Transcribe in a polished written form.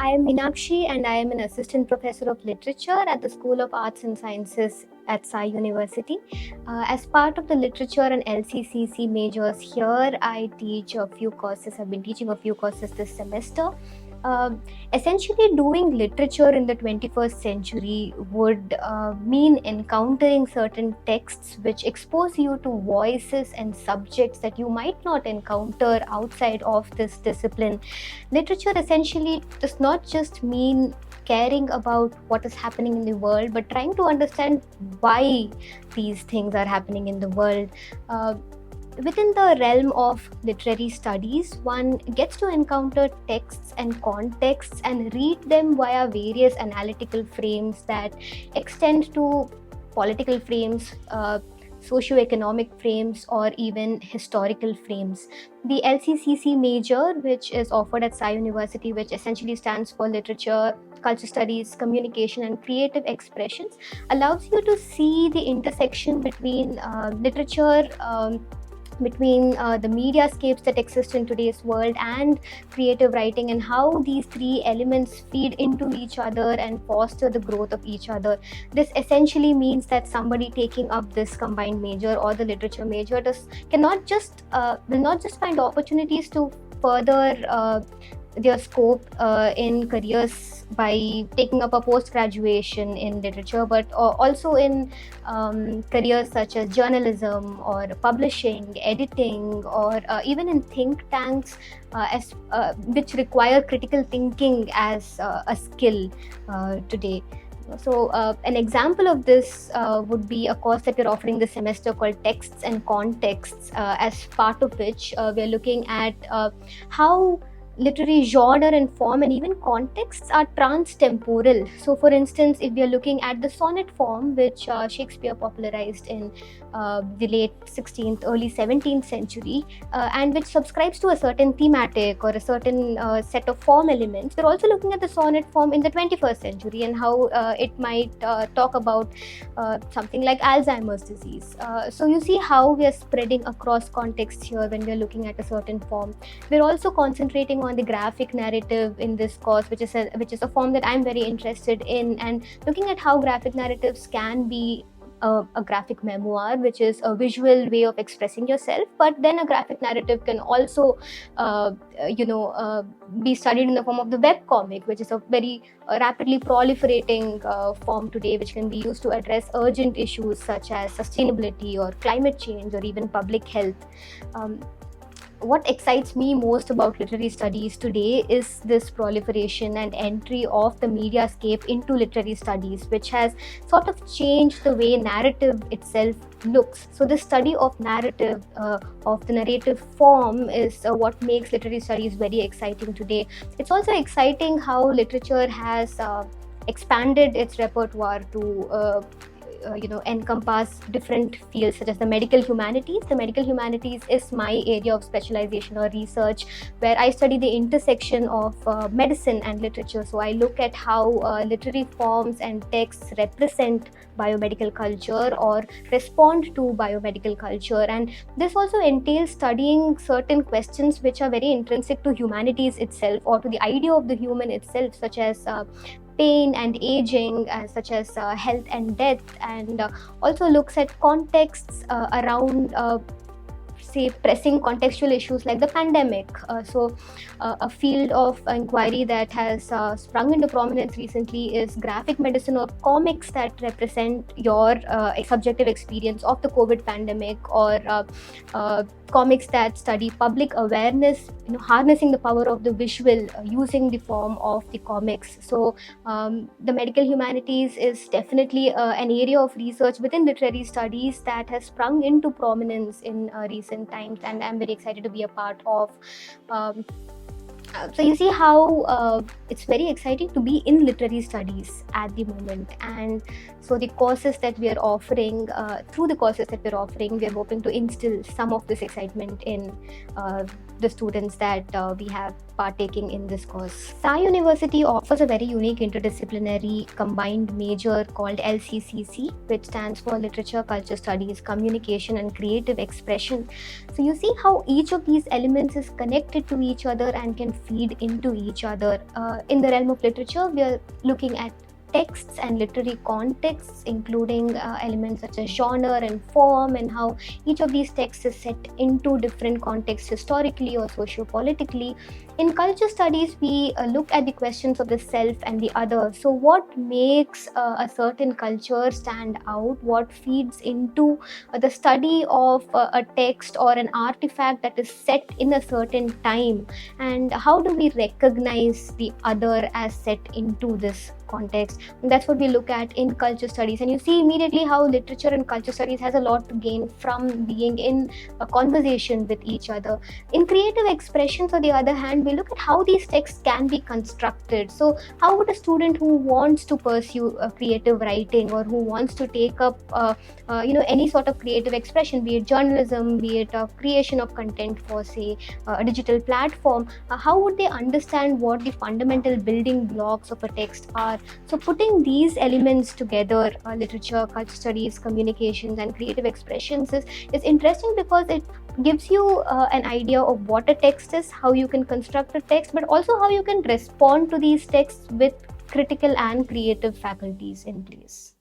I am Meenakshi and I am an assistant professor of literature at the School of Arts and Sciences at Sai University. As part of the literature and LCCC majors here, I teach a few courses. I've been teaching a few courses this semester. Essentially, doing literature in the 21st century would mean encountering certain texts which expose you to voices and subjects that you might not encounter outside of this discipline. Literature essentially does not just mean caring about what is happening in the world, but trying to understand why these things are happening in the world. Within the realm of literary studies, one gets to encounter texts and contexts and read them via various analytical frames that extend to political frames, socioeconomic frames, or even historical frames. The LCCC major, which is offered at Sai University, which essentially stands for Literature, Culture Studies, Communication, and Creative Expressions, allows you to see the intersection between literature, between the mediascapes that exist in today's world and creative writing, and how these three elements feed into each other and foster the growth of each other. This essentially means that somebody taking up this combined major or the literature major will not just find opportunities to further their scope in careers by taking up a post-graduation in literature, but also in careers such as journalism or publishing, editing, or even in think tanks, which require critical thinking as a skill today. So an example of this would be a course that we're offering this semester called Texts and Contexts, as part of which we're looking at how literary genre and form and even contexts are trans-temporal. So for instance, if we are looking at the sonnet form, which Shakespeare popularized in the late 16th, early 17th century, and which subscribes to a certain thematic or a certain set of form elements, we're also looking at the sonnet form in the 21st century and how it might talk about something like Alzheimer's disease. So you see how we are spreading across contexts here when we're looking at a certain form. We're also concentrating on the graphic narrative in this course, which is a form that I'm very interested in, and looking at how graphic narratives can be a graphic memoir, which is a visual way of expressing yourself, but then a graphic narrative can also be studied in the form of the web comic, which is a very rapidly proliferating form today, which can be used to address urgent issues such as sustainability or climate change or even public health. What excites me most about literary studies today is this proliferation and entry of the mediascape into literary studies, which has sort of changed the way narrative itself looks. So the study of narrative, of the narrative form, is what makes literary studies very exciting today. It's also exciting how literature has expanded its repertoire to encompass different fields such as the medical humanities. The medical humanities is my area of specialization or research, where I study the intersection of medicine and literature. So I look at how literary forms and texts represent biomedical culture or respond to biomedical culture, and this also entails studying certain questions which are very intrinsic to humanities itself or to the idea of the human itself, such as pain and aging, such as health and death, and also looks at contexts around say pressing contextual issues like the pandemic. So a field of inquiry that has sprung into prominence recently is graphic medicine or comics that represent your subjective experience of the COVID pandemic, or comics that study public awareness, harnessing the power of the visual using the form of the comics. So the medical humanities is definitely an area of research within literary studies that has sprung into prominence in recent times, and I'm very excited to be a part of. So you see how it's very exciting to be in literary studies at the moment, and so the courses that we are offering, through the courses that we're offering, we're hoping to instill some of this excitement in the students that we have partaking in this course. Sai University offers a very unique interdisciplinary combined major called LCCC, which stands for Literature, Culture Studies, Communication and Creative Expression. So you see how each of these elements is connected to each other and can feed into each other. In the realm of literature, we are looking at texts and literary contexts, including elements such as genre and form, and how each of these texts is set into different contexts historically or socio-politically. In culture studies, we look at the questions of the self and the other. So what makes a certain culture stand out? What feeds into the study of a text or an artifact that is set in a certain time? And how do we recognize the other as set into this context? And that's what we look at in culture studies. And you see immediately how literature and culture studies has a lot to gain from being in a conversation with each other. In creative expressions, on the other hand, we look at how these texts can be constructed. So how would a student who wants to pursue creative writing, or who wants to take up any sort of creative expression, be it journalism, be it creation of content for, say, a digital platform, how would they understand what the fundamental building blocks of a text are? So putting these elements together, literature, culture studies, communications and creative expressions, is interesting because it gives you an idea of what a text is, how you can construct a text, but also how you can respond to these texts with critical and creative faculties in place.